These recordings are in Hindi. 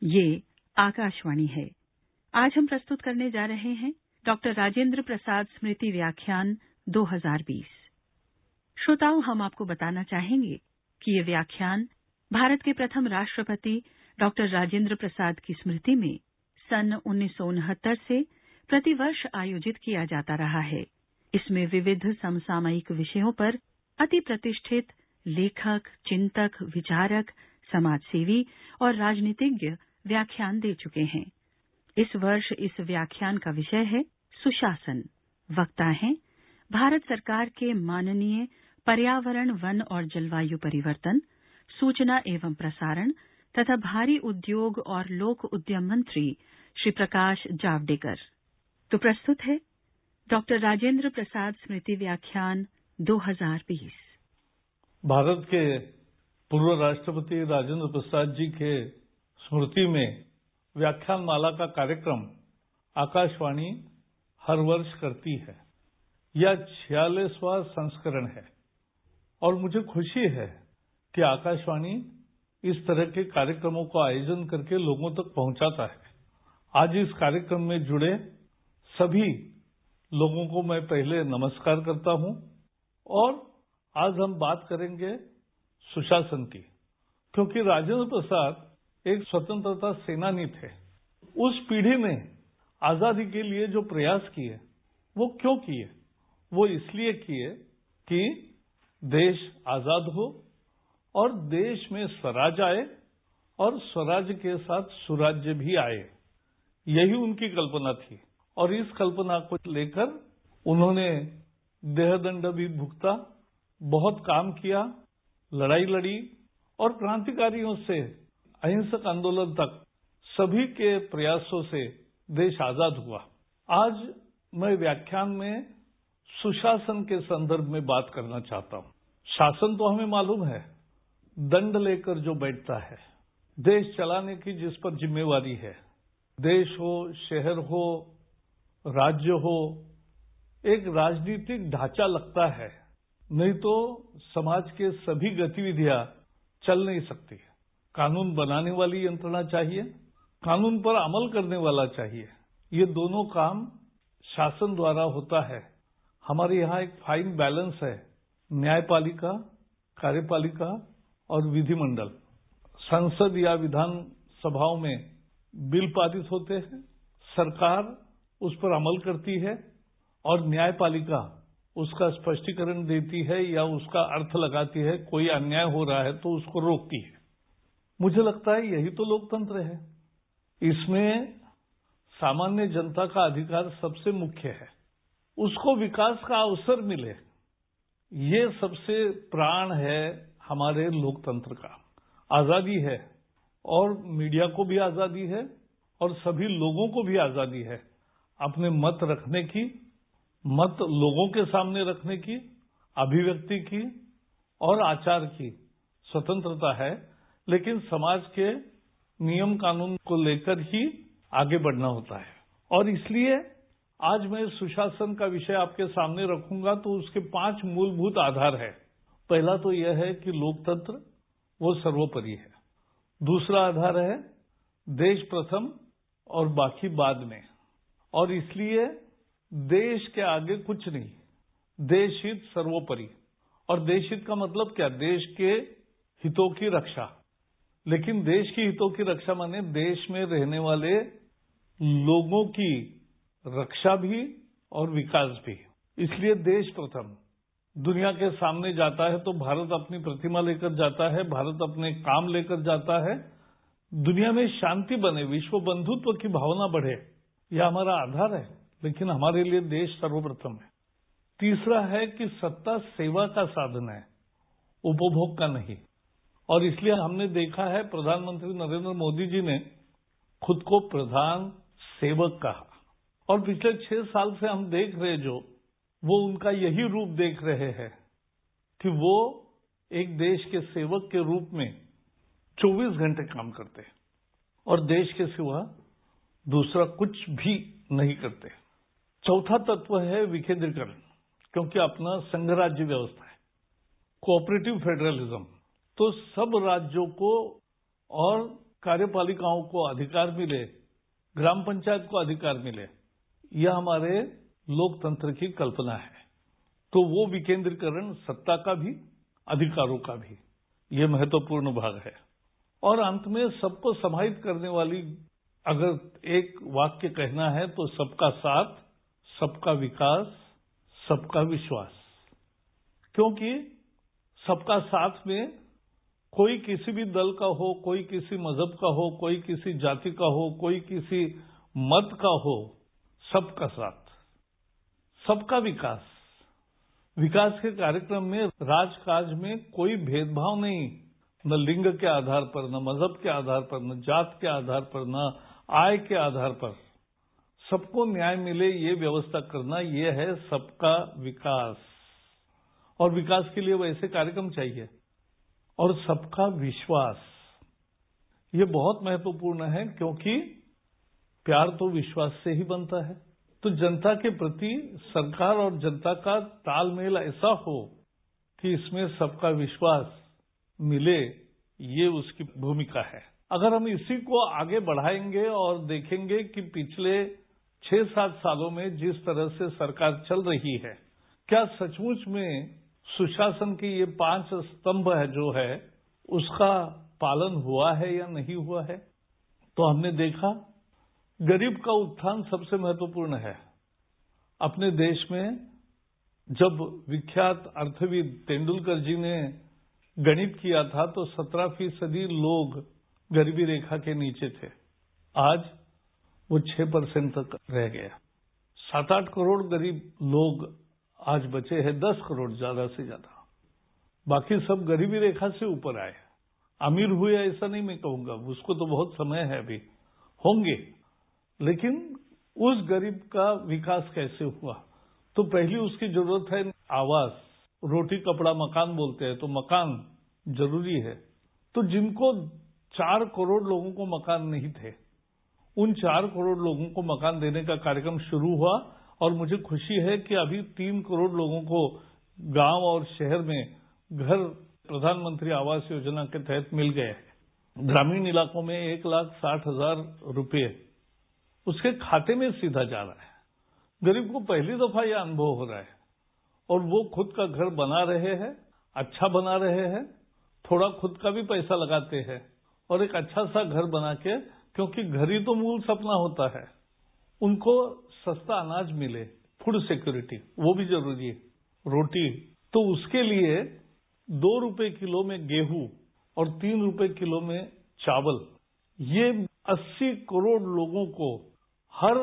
ये आकाशवाणी है। आज हम प्रस्तुत करने जा रहे हैं डॉक्टर राजेंद्र प्रसाद स्मृति व्याख्यान 2020। श्रोताओं, हम आपको बताना चाहेंगे कि ये व्याख्यान भारत के प्रथम राष्ट्रपति डॉक्टर राजेंद्र प्रसाद की स्मृति में सन 1969 से प्रतिवर्ष आयोजित किया जाता रहा है। इसमें विविध समसामयिक विषयों पर अति प्रतिष्ठित लेखक, चिंतक, विचारक, समाजसेवी और राजनीतिज्ञ व्याख्यान दे चुके हैं। इस वर्ष इस व्याख्यान का विषय है सुशासन। वक्ता हैं भारत सरकार के माननीय पर्यावरण, वन और जलवायु परिवर्तन, सूचना एवं प्रसारण तथा भारी उद्योग और लोक उद्यम मंत्री श्री प्रकाश जावड़ेकर। तो प्रस्तुत है डॉक्टर राजेंद्र प्रसाद स्मृति व्याख्यान 2020। भारत के पूर्व राष्ट्रपति राजेंद्र प्रसाद जी के स्मृति में व्याख्यान माला का कार्यक्रम आकाशवाणी हर वर्ष करती है। यह 46वां संस्करण है और मुझे खुशी है कि आकाशवाणी इस तरह के कार्यक्रमों का आयोजन करके लोगों तक पहुंचाता है। आज इस कार्यक्रम में जुड़े सभी लोगों को मैं पहले नमस्कार करता हूं और आज हम बात करेंगे सुशासन की, क्योंकि राजेंद्र प्रसाद एक स्वतंत्रता सेनानी थे। उस पीढ़ी में आजादी के लिए जो प्रयास किए वो क्यों किए? वो इसलिए किए कि देश आजाद हो और देश में स्वराज आए और स्वराज के साथ सुराज्य भी आए। यही उनकी कल्पना थी और इस कल्पना को लेकर उन्होंने देहदंड भी भुगता, बहुत काम किया, लड़ाई लड़ी और क्रांतिकारियों से अहिंसक आंदोलन तक सभी के प्रयासों से देश आजाद हुआ। आज मैं व्याख्यान में सुशासन के संदर्भ में बात करना चाहता हूं। शासन तो हमें मालूम है, दंड लेकर जो बैठता है, देश चलाने की जिस पर जिम्मेवारी है, देश हो, शहर हो, राज्य हो, एक राजनीतिक ढांचा लगता है, नहीं तो समाज के सभी गतिविधियां चल नहीं सकती। कानून बनाने वाली यंत्रणा चाहिए, कानून पर अमल करने वाला चाहिए। ये दोनों काम शासन द्वारा होता है। हमारे यहाँ एक फाइन बैलेंस है, न्यायपालिका, कार्यपालिका और विधिमंडल। संसद या विधान सभाओं में बिल पारित होते हैं, सरकार उस पर अमल करती है और न्यायपालिका उसका स्पष्टीकरण देती है या उसका अर्थ लगाती है। कोई अन्याय हो रहा है तो उसको रोकती है। मुझे लगता है यही तो लोकतंत्र है। इसमें सामान्य जनता का अधिकार सबसे मुख्य है, उसको विकास का अवसर मिले, ये सबसे प्राण है हमारे लोकतंत्र का। आजादी है और मीडिया को भी आजादी है और सभी लोगों को भी आजादी है अपने मत रखने की, मत लोगों के सामने रखने की, अभिव्यक्ति की और आचार की स्वतंत्रता है। लेकिन समाज के नियम कानून को लेकर ही आगे बढ़ना होता है और इसलिए आज मैं सुशासन का विषय आपके सामने रखूंगा तो उसके 5 मूलभूत आधार है। पहला तो यह है कि लोकतंत्र वो सर्वोपरि है। दूसरा आधार है देश प्रथम और बाकी बाद में, और इसलिए देश के आगे कुछ नहीं, देश हित सर्वोपरि। और देश हित का मतलब क्या? देश के हितों की रक्षा। लेकिन देश की हितों की रक्षा माने देश में रहने वाले लोगों की रक्षा भी और विकास भी। इसलिए देश प्रथम। दुनिया के सामने जाता है तो भारत अपनी प्रतिमा लेकर जाता है, भारत अपने काम लेकर जाता है। दुनिया में शांति बने, विश्व बंधुत्व की भावना बढ़े, यह हमारा आधार है। लेकिन हमारे लिए देश सर्वप्रथम है। तीसरा है कि सत्ता सेवा का साधन है, उपभोग का नहीं। और इसलिए हमने देखा है प्रधानमंत्री नरेंद्र मोदी जी ने खुद को प्रधान सेवक कहा और पिछले 6 साल से हम देख रहे वो उनका यही रूप देख रहे हैं कि वो एक देश के सेवक के रूप में 24 घंटे काम करते हैं और देश के सिवा दूसरा कुछ भी नहीं करते। चौथा तत्व है विकेंद्रीकरण, क्योंकि अपना संघ राज्य व्यवस्था है, कोऑपरेटिव फेडरलिज्म। तो सब राज्यों को और कार्यपालिकाओं को अधिकार मिले, ग्राम पंचायत को अधिकार मिले, यह हमारे लोकतंत्र की कल्पना है। तो वो विकेंद्रीकरण सत्ता का भी, अधिकारों का भी, ये महत्वपूर्ण भाग है। और अंत में सबको समाहित करने वाली अगर एक वाक्य कहना है तो सबका साथ, सबका विकास, सबका विश्वास। क्योंकि सबका साथ में कोई किसी भी दल का हो, कोई किसी मजहब का हो, कोई किसी जाति का हो, कोई किसी मत का हो, सबका साथ, सबका विकास। विकास के कार्यक्रम में राजकाज में कोई भेदभाव नहीं, न लिंग के आधार पर, न मजहब के आधार पर, न जात के आधार पर, न आय के आधार पर, सबको न्याय मिले ये व्यवस्था करना, ये है सबका विकास। और विकास के लिए वैसे कार्यक्रम चाहिए। और सबका विश्वास, ये बहुत महत्वपूर्ण है, क्योंकि प्यार तो विश्वास से ही बनता है। तो जनता के प्रति सरकार और जनता का तालमेल ऐसा हो कि इसमें सबका विश्वास मिले, ये उसकी भूमिका है। अगर हम इसी को आगे बढ़ाएंगे और देखेंगे कि पिछले 6-7 सालों में जिस तरह से सरकार चल रही है, क्या सचमुच में सुशासन के ये 5 स्तंभ है जो है, उसका पालन हुआ है या नहीं हुआ है? तो हमने देखा गरीब का उत्थान सबसे महत्वपूर्ण है। अपने देश में जब विख्यात अर्थविद तेंदुलकर जी ने गणित किया था तो 17% लोग गरीबी रेखा के नीचे थे। आज वो 6% तक रह गया। 7-8 करोड़ गरीब लोग आज बचे हैं, 10 करोड़ ज्यादा से ज्यादा। बाकी सब गरीबी रेखा से ऊपर आए, अमीर हुए ऐसा नहीं मैं कहूंगा, उसको तो बहुत समय है, अभी होंगे। लेकिन उस गरीब का विकास कैसे हुआ? तो पहली उसकी जरूरत है आवास, रोटी कपड़ा मकान बोलते हैं, तो मकान जरूरी है। तो जिनको 4 करोड़ लोगों को मकान नहीं थे, उन 4 करोड़ लोगों को मकान देने का कार्यक्रम शुरू हुआ। और मुझे खुशी है कि अभी 3 करोड़ लोगों को गांव और शहर में घर प्रधानमंत्री आवास योजना के तहत मिल गए हैं। ग्रामीण इलाकों में 1,60,000 रुपये उसके खाते में सीधा जा रहा है। गरीब को पहली दफा यह अनुभव हो रहा है और वो खुद का घर बना रहे हैं, अच्छा बना रहे हैं, थोड़ा खुद का भी पैसा लगाते हैं और एक अच्छा सा घर बना के, क्योंकि घर ही तो मूल सपना होता है, उनको सस्ता अनाज मिले, फूड सिक्योरिटी वो भी जरूरी है, रोटी। तो उसके लिए 2 रुपए किलो में गेहूं और 3 रुपए किलो में चावल, ये 80 करोड़ लोगों को हर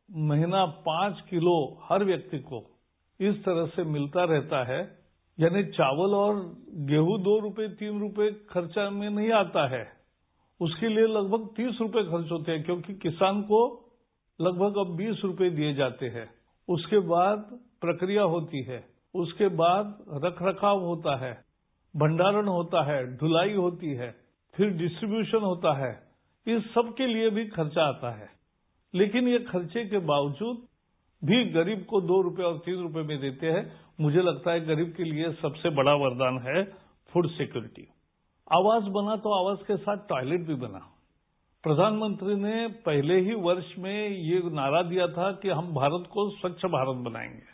महीना 5 किलो हर व्यक्ति को इस तरह से मिलता रहता है। यानी चावल और गेहूं 2 रुपए 3 रुपए खर्चा में नहीं आता है, उसके लिए लगभग 30 रुपए खर्च होते हैं, क्योंकि किसान को लगभग अब 20 रुपए दिए जाते हैं। उसके बाद प्रक्रिया होती है, उसके बाद रखरखाव होता है, भंडारण होता है, ढुलाई होती है, फिर डिस्ट्रीब्यूशन होता है, इस सब के लिए भी खर्चा आता है। लेकिन ये खर्चे के बावजूद भी गरीब को 2 रुपए और 3 रुपए में देते हैं। मुझे लगता है गरीब के लिए सबसे बड़ा वरदान है फूड सिक्योरिटी। आवास बना तो आवास के साथ टॉयलेट भी बना। प्रधानमंत्री ने पहले ही वर्ष में ये नारा दिया था कि हम भारत को स्वच्छ भारत बनाएंगे,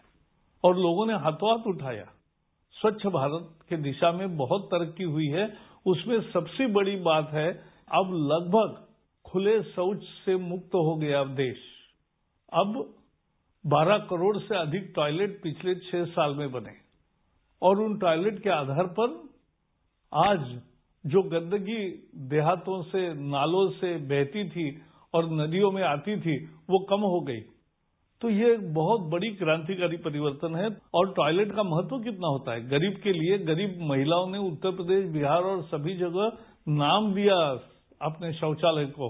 और लोगों ने हाथों हाथ उठाया। स्वच्छ भारत की दिशा में बहुत तरक्की हुई है। उसमें सबसे बड़ी बात है, अब लगभग खुले शौच से मुक्त हो गया देश। अब 12 करोड़ से अधिक टॉयलेट पिछले 6 साल में बने, और उन टॉयलेट के आधार पर आज जो गंदगी देहातों से, नालों से बहती थी और नदियों में आती थी, वो कम हो गई। तो ये बहुत बड़ी क्रांतिकारी परिवर्तन है। और टॉयलेट का महत्व कितना होता है गरीब के लिए। गरीब महिलाओं ने उत्तर प्रदेश, बिहार और सभी जगह नाम दिया अपने शौचालय को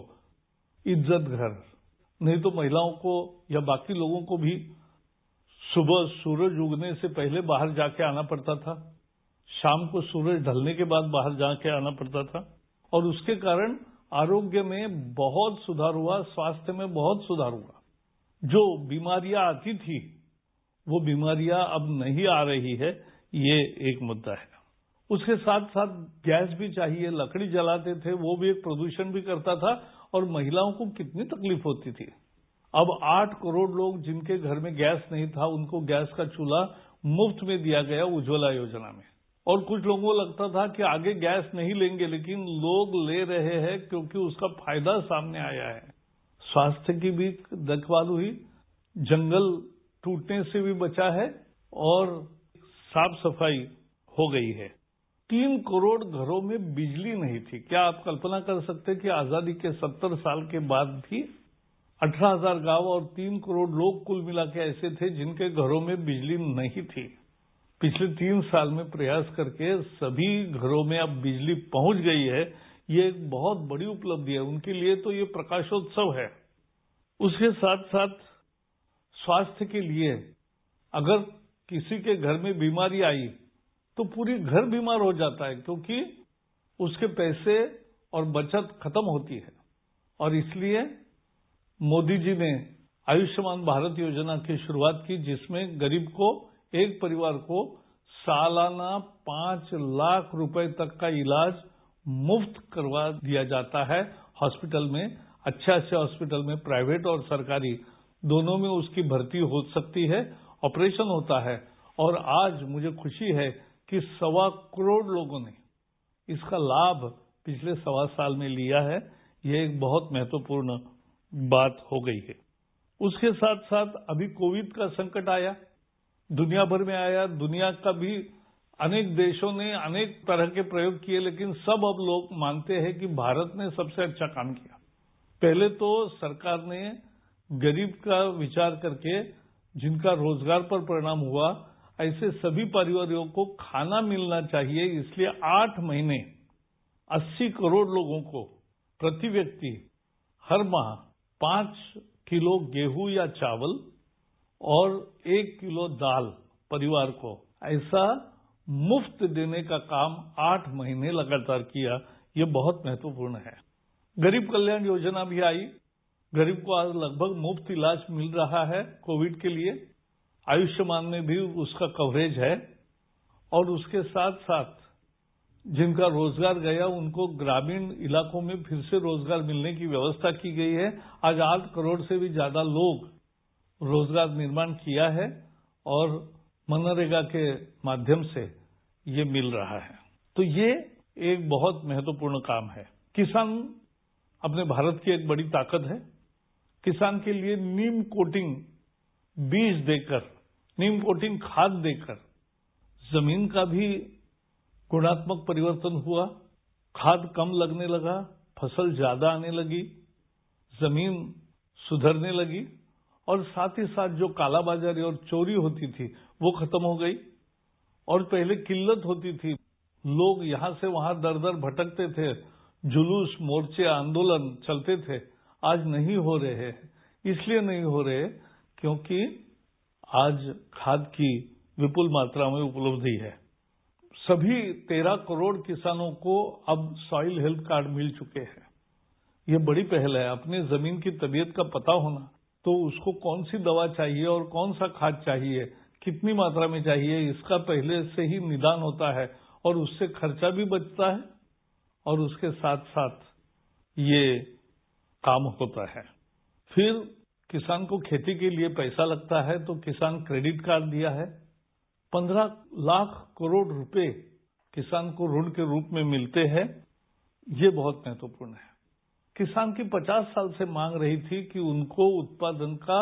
इज्जत घर। नहीं तो महिलाओं को या बाकी लोगों को भी सुबह सूरज उगने से पहले बाहर जाके आना पड़ता था, शाम को सूरज ढलने के बाद बाहर जाके आना पड़ता था, और उसके कारण आरोग्य में बहुत सुधार हुआ, स्वास्थ्य में बहुत सुधार हुआ। जो बीमारियां आती थी वो बीमारियां अब नहीं आ रही है, ये एक मुद्दा है। उसके साथ साथ गैस भी चाहिए, लकड़ी जलाते थे, वो भी एक प्रदूषण भी करता था और महिलाओं को कितनी तकलीफ होती थी। अब 8 करोड़ लोग जिनके घर में गैस नहीं था, उनको गैस का चूल्हा मुफ्त में दिया गया उज्ज्वला योजना में। और कुछ लोगों को लगता था कि आगे गैस नहीं लेंगे, लेकिन लोग ले रहे हैं क्योंकि उसका फायदा सामने आया है। स्वास्थ्य की भी देखभाल हुई, जंगल टूटने से भी बचा है और साफ सफाई हो गई है। 3 करोड़ घरों में बिजली नहीं थी। क्या आप कल्पना कर सकते हैं कि आजादी के 70 साल के बाद भी 18,000 गांव और 3 करोड़ लोग कुल मिला के ऐसे थे जिनके घरों में बिजली नहीं थी। पिछले 3 साल में प्रयास करके सभी घरों में अब बिजली पहुंच गई है। ये एक बहुत बड़ी उपलब्धि है, उनके लिए तो ये प्रकाशोत्सव है। उसके साथ साथ स्वास्थ्य के लिए अगर किसी के घर में बीमारी आई तो पूरी घर बीमार हो जाता है, क्योंकि उसके पैसे और बचत खत्म होती है। और इसलिए मोदी जी ने आयुष्मान भारत योजना की शुरुआत की, जिसमें गरीब को, एक परिवार को सालाना 5 लाख रुपए तक का इलाज मुफ्त करवा दिया जाता है हॉस्पिटल में। अच्छे हॉस्पिटल में, प्राइवेट और सरकारी दोनों में उसकी भर्ती हो सकती है, ऑपरेशन होता है। और आज मुझे खुशी है कि 1.25 करोड़ लोगों ने इसका लाभ पिछले 1.25 साल में लिया है। यह एक बहुत महत्वपूर्ण बात हो गई है। उसके साथ साथ अभी कोविड का संकट आया, दुनिया भर में आया। दुनिया का भी अनेक देशों ने अनेक तरह के प्रयोग किए, लेकिन सब अब लोग मानते हैं कि भारत ने सबसे अच्छा काम किया। पहले तो सरकार ने गरीब का विचार करके, जिनका रोजगार पर परिणाम हुआ, ऐसे सभी परिवारों को खाना मिलना चाहिए, इसलिए 8 महीने 80 करोड़ लोगों को प्रति व्यक्ति हर माह 5 किलो गेहूं या चावल और 1 किलो दाल परिवार को ऐसा मुफ्त देने का काम 8 महीने लगातार किया। ये बहुत महत्वपूर्ण है। गरीब कल्याण योजना भी आई। गरीब को आज लगभग मुफ्त इलाज मिल रहा है कोविड के लिए। आयुष्मान में भी उसका कवरेज है। और उसके साथ साथ जिनका रोजगार गया, उनको ग्रामीण इलाकों में फिर से रोजगार मिलने की व्यवस्था की गई है। आज 8 करोड़ से भी ज्यादा लोग रोजगार निर्माण किया है और मनरेगा के माध्यम से ये मिल रहा है। तो ये एक बहुत महत्वपूर्ण काम है। किसान अपने भारत की एक बड़ी ताकत है। किसान के लिए नीम कोटिंग बीज देकर, नीम कोटिंग खाद देकर जमीन का भी गुणात्मक परिवर्तन हुआ, खाद कम लगने लगा, फसल ज्यादा आने लगी, जमीन सुधरने लगी और साथ ही साथ जो कालाबाजारी और चोरी होती थी वो खत्म हो गई। और पहले किल्लत होती थी, लोग यहां से वहां दर दर भटकते थे, जुलूस, मोर्चे, आंदोलन चलते थे। आज नहीं हो रहे हैं। इसलिए नहीं हो रहे क्योंकि आज खाद की विपुल मात्रा में उपलब्धि है। सभी 13 करोड़ किसानों को अब सॉइल हेल्थ कार्ड मिल चुके हैं। ये बड़ी पहल है। अपनी जमीन की तबीयत का पता होना, तो उसको कौन सी दवा चाहिए और कौन सा खाद चाहिए, कितनी मात्रा में चाहिए, इसका पहले से ही निदान होता है और उससे खर्चा भी बचता है और उसके साथ साथ ये काम होता है। फिर किसान को खेती के लिए पैसा लगता है तो किसान क्रेडिट कार्ड दिया है। 15 लाख करोड़ रुपए किसान को ऋण के रूप में मिलते हैं। ये बहुत महत्वपूर्ण है। किसान की 50 साल से मांग रही थी कि उनको उत्पादन का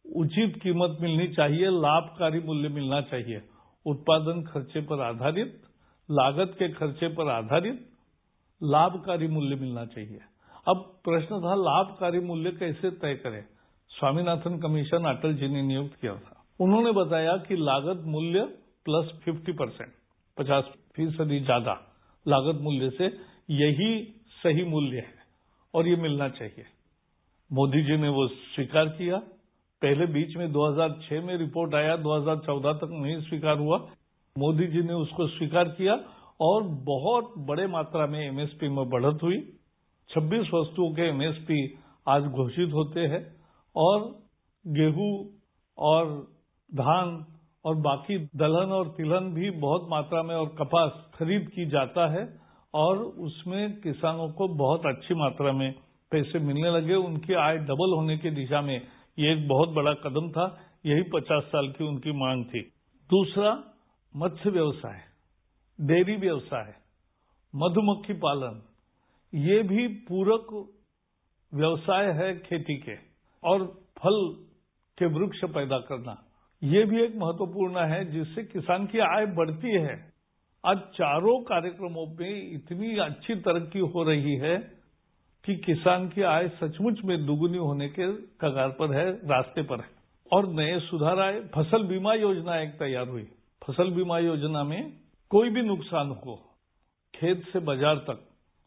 उचित कीमत मिलनी चाहिए, लाभकारी मूल्य मिलना चाहिए। उत्पादन खर्चे पर आधारित, लागत के खर्चे पर आधारित लाभकारी मूल्य मिलना चाहिए। अब प्रश्न था लाभकारी मूल्य कैसे तय करें। स्वामीनाथन कमीशन अटल जी ने नियुक्त किया था। उन्होंने बताया कि लागत मूल्य प्लस 50%, 50% ज्यादा लागत मूल्य से यही सही मूल्य है और ये मिलना चाहिए। मोदी जी ने वो स्वीकार किया। पहले बीच में 2006 में रिपोर्ट आया, 2014 तक नहीं स्वीकार हुआ। मोदी जी ने उसको स्वीकार किया और बहुत बड़े मात्रा में एमएसपी में बढ़त हुई। 26 वस्तुओं के एमएसपी आज घोषित होते हैं और गेहूं और धान और बाकी दलहन और तिलहन भी बहुत मात्रा में और कपास खरीद की जाता है और उसमें किसानों को बहुत अच्छी मात्रा में पैसे मिलने लगे। उनकी आय डबल होने की दिशा में ये एक बहुत बड़ा कदम था। यही 50 साल की उनकी मांग थी। दूसरा, मत्स्य व्यवसाय, डेयरी व्यवसाय, मधुमक्खी पालन, ये भी पूरक व्यवसाय है खेती के। और फल के वृक्ष पैदा करना, ये भी एक महत्वपूर्ण है जिससे किसान की आय बढ़ती है। आज चारों कार्यक्रमों में इतनी अच्छी तरक्की हो रही है कि किसान की आय सचमुच में दुगुनी होने के कगार पर है, रास्ते पर है। और नए सुधार आए। फसल बीमा योजना एक तैयार हुई। फसल बीमा योजना में कोई भी नुकसान हो, खेत से बाजार तक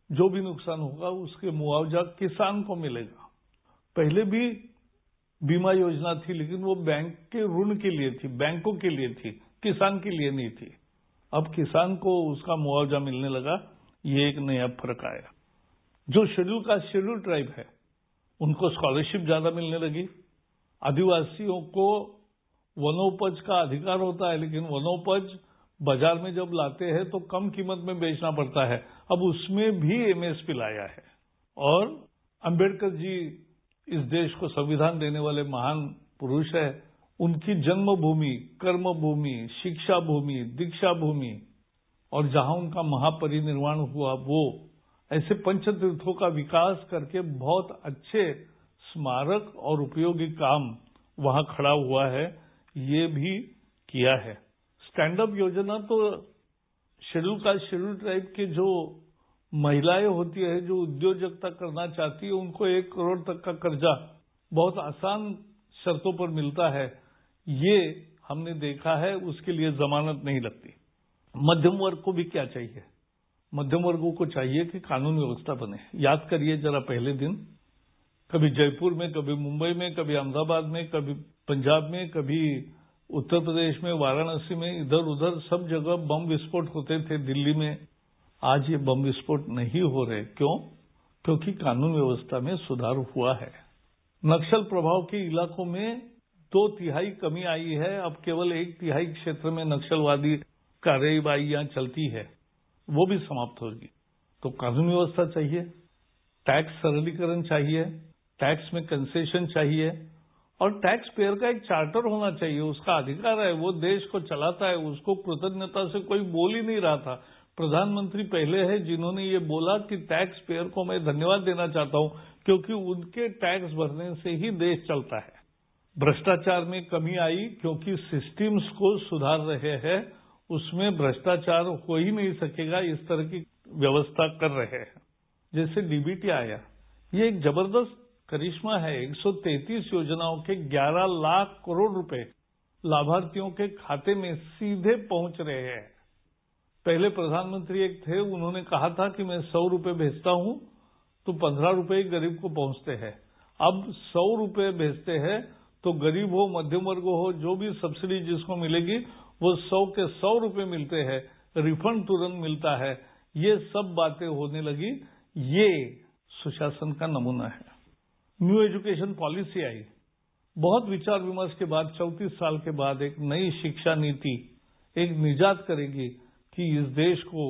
जो भी नुकसान होगा उसके मुआवजा किसान को मिलेगा। पहले भी बीमा योजना थी लेकिन वो बैंक के ऋण के लिए थी, बैंकों के लिए थी, किसान के लिए नहीं थी। अब किसान को उसका मुआवजा मिलने लगा। ये एक नया फर्क आया। जो शेड्यूल कास्ट, शेड्यूल ट्राइब है, उनको स्कॉलरशिप ज्यादा मिलने लगी। आदिवासियों को वनोपज का अधिकार होता है लेकिन वनोपज बाजार में जब लाते हैं तो कम कीमत में बेचना पड़ता है। अब उसमें भी एमएसपी लाया है। और अंबेडकर जी इस देश को संविधान देने वाले महान पुरुष है। उनकी जन्मभूमि, कर्मभूमि, शिक्षा भूमि, दीक्षा भूमि और जहां उनका महापरिनिर्वाण हुआ, वो ऐसे पंचतीर्थों का विकास करके बहुत अच्छे स्मारक और उपयोगी काम वहां खड़ा हुआ है। ये भी किया है। स्टैंड अप योजना तो शेड्यूल कास्ट, शेड्यूल ट्राइब के जो महिलाएं होती है, जो उद्योजकता करना चाहती है, उनको 1 करोड़ तक का कर्जा बहुत आसान शर्तों पर मिलता है। ये हमने देखा है। उसके लिए जमानत नहीं लगती। मध्यम वर्ग को भी क्या चाहिए? मध्यम वर्गों को चाहिए कि कानून व्यवस्था बने। याद करिए जरा, पहले दिन कभी जयपुर में, कभी मुंबई में, कभी अहमदाबाद में, कभी पंजाब में, कभी उत्तर प्रदेश में, वाराणसी में, इधर उधर सब जगह बम विस्फोट होते थे। दिल्ली में आज ये बम विस्फोट नहीं हो रहे। क्यों? क्योंकि कानून व्यवस्था में सुधार हुआ है। नक्सल प्रभाव के इलाकों में 2/3 कमी आई है। अब केवल 1/3 क्षेत्र में नक्सलवादी कार्रवाइयां चलती है, वो भी समाप्त होगी। तो कानून व्यवस्था चाहिए, टैक्स सरलीकरण चाहिए, टैक्स में कंसेशन चाहिए और टैक्स पेयर का एक चार्टर होना चाहिए। उसका अधिकार है, वो देश को चलाता है, उसको कृतज्ञता से कोई बोल ही नहीं रहा था। प्रधानमंत्री पहले है जिन्होंने ये बोला कि टैक्स पेयर को मैं धन्यवाद देना चाहता हूं क्योंकि उनके टैक्स भरने से ही देश चलता है। भ्रष्टाचार में कमी आई क्योंकि सिस्टम्स को सुधार रहे हैं। उसमें भ्रष्टाचार हो ही नहीं सकेगा, इस तरह की व्यवस्था कर रहे हैं। जैसे डीबीटी आया, ये एक जबरदस्त करिश्मा है। 133 योजनाओं के 11 लाख करोड़ रुपए लाभार्थियों के खाते में सीधे पहुंच रहे हैं। पहले प्रधानमंत्री एक थे, उन्होंने कहा था कि मैं 100 रुपए भेजता हूं तो 15 रुपए ही गरीब को पहुंचते हैं। अब 100 रुपए भेजते हैं तो गरीब हो, मध्यम वर्ग हो, जो भी सब्सिडी जिसको मिलेगी वो 100 के 100 रुपए मिलते हैं, रिफंड तुरंत मिलता है। ये सब बातें होने लगी। ये सुशासन का नमूना है। न्यू एजुकेशन पॉलिसी आई। बहुत विचार विमर्श के बाद 34 साल के बाद एक नई शिक्षा नीति एक निजात करेगी कि इस देश को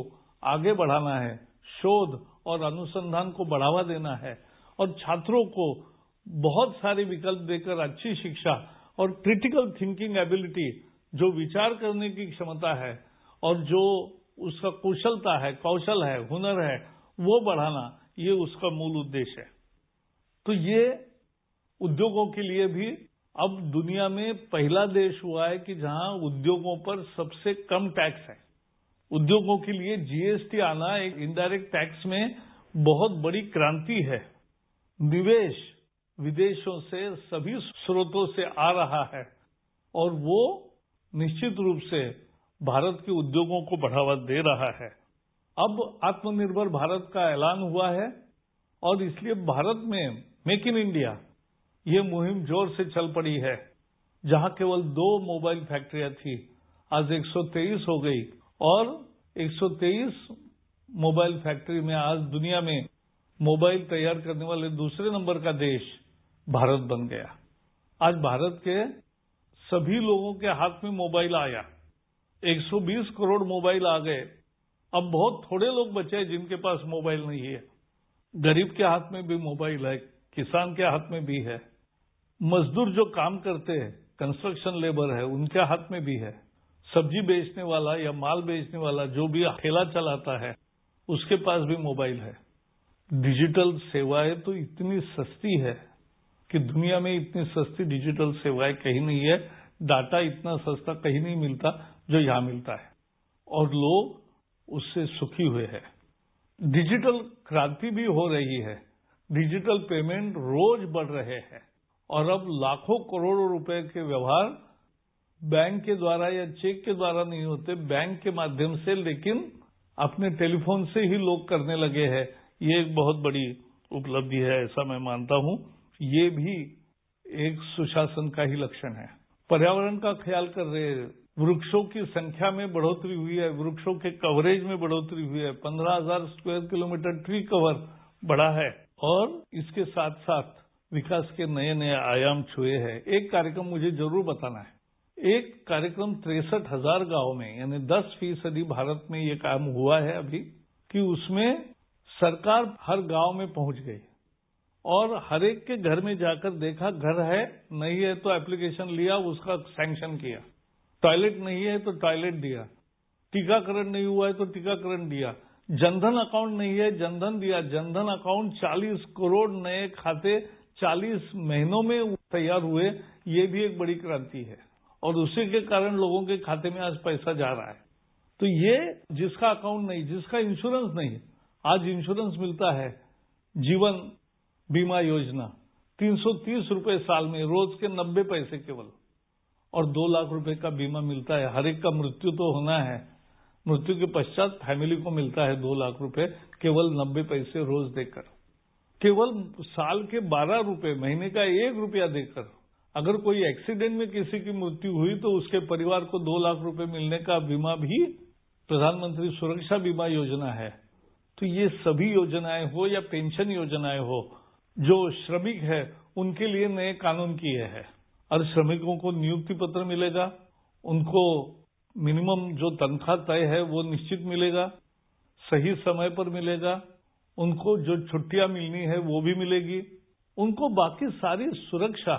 आगे बढ़ाना है, शोध और अनुसंधान को बढ़ावा देना है और छात्रों को बहुत सारे विकल्प देकर अच्छी शिक्षा और क्रिटिकल थिंकिंग एबिलिटी, जो विचार करने की क्षमता है और जो उसका कुशलता है, कौशल है, हुनर है, वो बढ़ाना, ये उसका मूल उद्देश्य है। तो ये उद्योगों के लिए भी अब दुनिया में पहला देश हुआ है कि जहां उद्योगों पर सबसे कम टैक्स है। उद्योगों के लिए जीएसटी आना एक इनडायरेक्ट टैक्स में बहुत बड़ी क्रांति है। निवेश विदेशों से सभी स्रोतों से आ रहा है और वो निश्चित रूप से भारत के उद्योगों को बढ़ावा दे रहा है। अब आत्मनिर्भर भारत का ऐलान हुआ है और इसलिए भारत में मेक इन इंडिया ये मुहिम जोर से चल पड़ी है। जहां केवल 2 मोबाइल फैक्ट्रियां थी, आज 123 हो गई और 123 मोबाइल फैक्ट्री में आज दुनिया में मोबाइल तैयार करने वाले दूसरे नंबर का देश भारत बन गया। आज भारत के सभी लोगों के हाथ में मोबाइल आया, 120 करोड़ मोबाइल आ गए। अब बहुत थोड़े लोग बचे हैं जिनके पास मोबाइल नहीं है। गरीब के हाथ में भी मोबाइल है, किसान के हाथ में भी है, मजदूर जो काम करते हैं, कंस्ट्रक्शन लेबर है, उनके हाथ में भी है, सब्जी बेचने वाला या माल बेचने वाला जो भी ठेला चलाता है उसके पास भी मोबाइल है। डिजिटल सेवाएं तो इतनी सस्ती है कि दुनिया में इतनी सस्ती डिजिटल सेवाएं कहीं नहीं है। डाटा इतना सस्ता कहीं नहीं मिलता जो यहां मिलता है, और लोग उससे सुखी हुए हैं। डिजिटल क्रांति भी हो रही है, डिजिटल पेमेंट रोज बढ़ रहे हैं, और अब लाखों करोड़ों रुपए के व्यवहार बैंक के द्वारा या चेक के द्वारा नहीं होते, बैंक के माध्यम से, लेकिन अपने टेलीफोन से ही लोग करने लगे हैं। ये एक बहुत बड़ी उपलब्धि है, ऐसा मैं मानता हूं। ये भी एक सुशासन का ही लक्षण है। पर्यावरण का ख्याल कर रहे हैं, वृक्षों की संख्या में बढ़ोतरी हुई है, वृक्षों के कवरेज में बढ़ोतरी हुई है, 15,000 स्क्वायर किलोमीटर ट्री कवर बढ़ा है, और इसके साथ साथ विकास के नए नए आयाम छुए हैं। एक कार्यक्रम मुझे जरूर बताना है। एक कार्यक्रम 63,000 गांव में, यानी 10% भारत में ये काम हुआ है अभी, कि उसमें सरकार हर गांव में पहुंच गई और हर एक के घर में जाकर देखा, घर है नहीं है तो एप्लीकेशन लिया, उसका सैंक्शन किया, टॉयलेट नहीं है तो टॉयलेट दिया, टीकाकरण नहीं हुआ है तो टीकाकरण दिया, जनधन अकाउंट नहीं है जनधन दिया, जनधन अकाउंट 40 करोड़ नए खाते 40 महीनों में तैयार हुए। ये भी एक बड़ी क्रांति है, और उसी के कारण लोगों के खाते में आज पैसा जा रहा है। तो ये जिसका अकाउंट नहीं, जिसका इंश्योरेंस नहीं, आज इंश्योरेंस मिलता है। जीवन बीमा योजना 330 रुपए साल में, रोज के 90 पैसे केवल, और 2 लाख रुपए का बीमा मिलता है। हर एक का मृत्यु तो होना है, मृत्यु के पश्चात फैमिली को मिलता है 2 लाख रुपए केवल 90 पैसे रोज देकर। केवल साल के 12 रुपए, महीने का 1 रुपया देकर अगर कोई एक्सीडेंट में किसी की मृत्यु हुई तो उसके परिवार को 2 लाख रुपए मिलने का बीमा भी प्रधानमंत्री सुरक्षा बीमा योजना है। तो ये सभी योजनाएं हो या पेंशन योजनाएं हो, जो श्रमिक है उनके लिए नए कानून किए हैं। और श्रमिकों को नियुक्ति पत्र मिलेगा, उनको मिनिमम जो तनख्वाह तय है वो निश्चित मिलेगा, सही समय पर मिलेगा, उनको जो छुट्टियां मिलनी है वो भी मिलेगी, उनको बाकी सारी सुरक्षा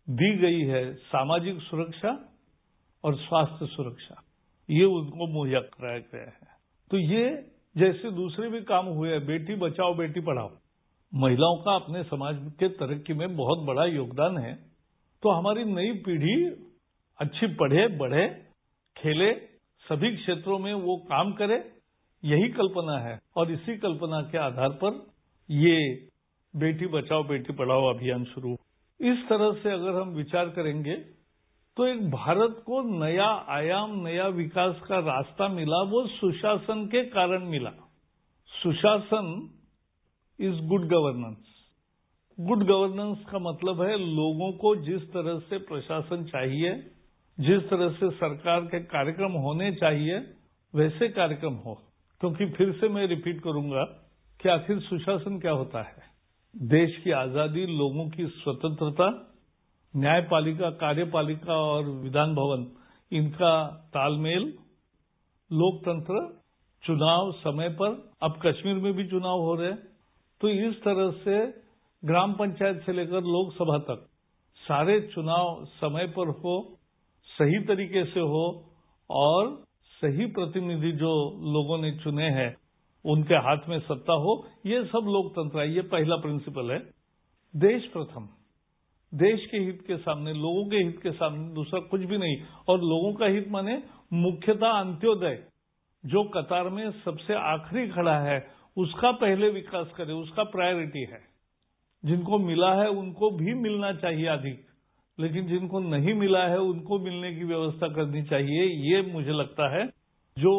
दी गई है, सामाजिक सुरक्षा और स्वास्थ्य सुरक्षा, ये उनको मुहैया कराया गया है। तो ये जैसे दूसरे भी काम हुए हैं, बेटी बचाओ बेटी पढ़ाओ, महिलाओं का अपने समाज के तरक्की में बहुत बड़ा योगदान है। तो हमारी नई पीढ़ी अच्छी पढ़े, बढ़े, खेले, सभी क्षेत्रों में वो काम करे, यही कल्पना है। और इसी कल्पना के आधार पर ये बेटी बचाओ बेटी पढ़ाओ अभियान शुरू। इस तरह से अगर हम विचार करेंगे तो एक भारत को नया आयाम, नया विकास का रास्ता मिला, वो सुशासन के कारण मिला। सुशासन is good governance. Good governance का मतलब है लोगों को जिस तरह से प्रशासन चाहिए, जिस तरह से सरकार के कार्यक्रम होने चाहिए, वैसे कार्यक्रम हो। क्योंकि फिर से मैं रिपीट करूंगा कि आखिर सुशासन क्या होता है। देश की आजादी, लोगों की स्वतंत्रता, न्यायपालिका, कार्यपालिका और विधान भवन, इनका तालमेल, लोकतंत्र, चुनाव समय पर, अब कश्मीर में भी चुनाव हो रहे हैं, तो इस तरह से ग्राम पंचायत से लेकर लोकसभा तक सारे चुनाव समय पर हो, सही तरीके से हो, और सही प्रतिनिधि जो लोगों ने चुने हैं उनके हाथ में सत्ता हो, ये सब लोकतंत्र है। ये पहला प्रिंसिपल है। देश प्रथम, देश के हित के सामने, लोगों के हित के सामने दूसरा कुछ भी नहीं। और लोगों का हित माने मुख्यतः अंत्योदय, जो कतार में सबसे आखिरी खड़ा है उसका पहले विकास करे, उसका प्रायोरिटी है। जिनको मिला है उनको भी मिलना चाहिए अधिक, लेकिन जिनको नहीं मिला है उनको मिलने की व्यवस्था करनी चाहिए। ये मुझे लगता है जो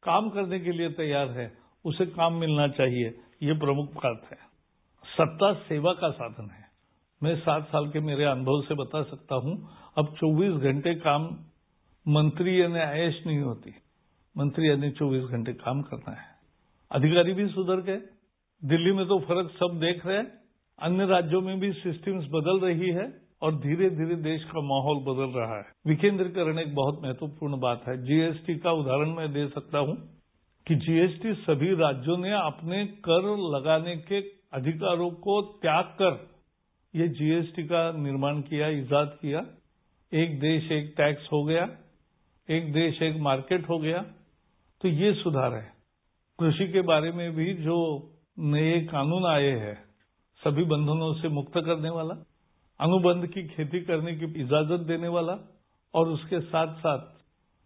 काम करने के लिए तैयार है उसे काम मिलना चाहिए, ये प्रमुख बात है। सत्ता सेवा का साधन है। मैं 7 साल के मेरे अनुभव से बता सकता हूं, अब 24 घंटे काम मंत्री यानी ऐश नहीं होती, मंत्री यानी 24 घंटे काम करना है। अधिकारी भी सुधर गए, दिल्ली में तो फर्क सब देख रहे हैं, अन्य राज्यों में भी सिस्टम्स बदल रही है और धीरे धीरे देश का माहौल बदल रहा है। विकेंद्रीकरण एक बहुत महत्वपूर्ण बात है। जीएसटी का उदाहरण मैं दे सकता हूं कि जीएसटी सभी राज्यों ने अपने कर लगाने के अधिकारों को त्याग कर ये जीएसटी का निर्माण किया, इजाद किया। एक देश एक टैक्स हो गया, एक देश एक मार्केट हो गया। तो ये सुधार है। कृषि के बारे में भी जो नए कानून आए हैं, सभी बंधनों से मुक्त करने वाला, अनुबंध की खेती करने की इजाजत देने वाला, और उसके साथ साथ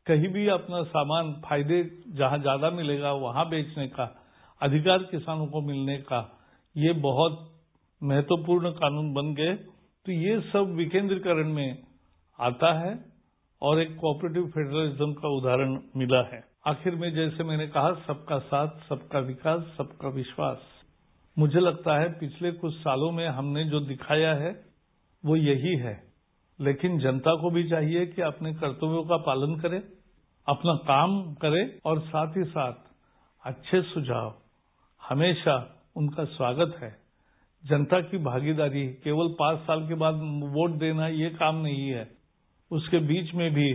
कहीं भी अपना सामान फायदे जहां ज्यादा मिलेगा वहां बेचने का अधिकार किसानों को मिलने का, ये बहुत महत्वपूर्ण कानून बन गए। तो ये सब विकेंद्रीकरण में आता है और एक कोऑपरेटिव फेडरलिज्म का उदाहरण मिला है। आखिर में जैसे मैंने कहा, सबका साथ, सबका विकास, सबका विश्वास। मुझे लगता है पिछले कुछ सालों में हमने जो दिखाया है वो यही है। लेकिन जनता को भी चाहिए कि अपने कर्तव्यों का पालन करे, अपना काम करे और साथ ही साथ अच्छे सुझाव, हमेशा उनका स्वागत है। जनता की भागीदारी केवल 5 साल के बाद वोट देना ये काम नहीं है। उसके बीच में भी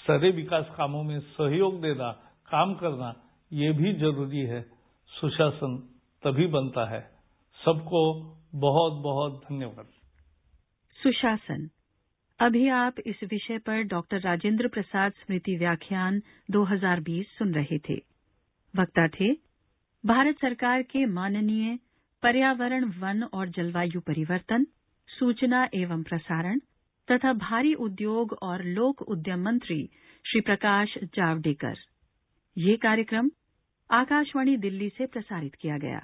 सारे विकास कामों में सहयोग देना, काम करना, ये भी जरूरी है। सुशासन तभी बनता है। सबको बहुत बहुत धन्यवाद। सुशासन। अभी आप इस विषय पर डॉक्टर राजेंद्र प्रसाद स्मृति व्याख्यान 2020 सुन रहे थे। वक्ता थे भारत सरकार के माननीय पर्यावरण, वन और जलवायु परिवर्तन, सूचना एवं प्रसारण तथा भारी उद्योग और लोक उद्यम मंत्री श्री प्रकाश जावड़ेकर। ये कार्यक्रम आकाशवाणी दिल्ली से प्रसारित किया गया।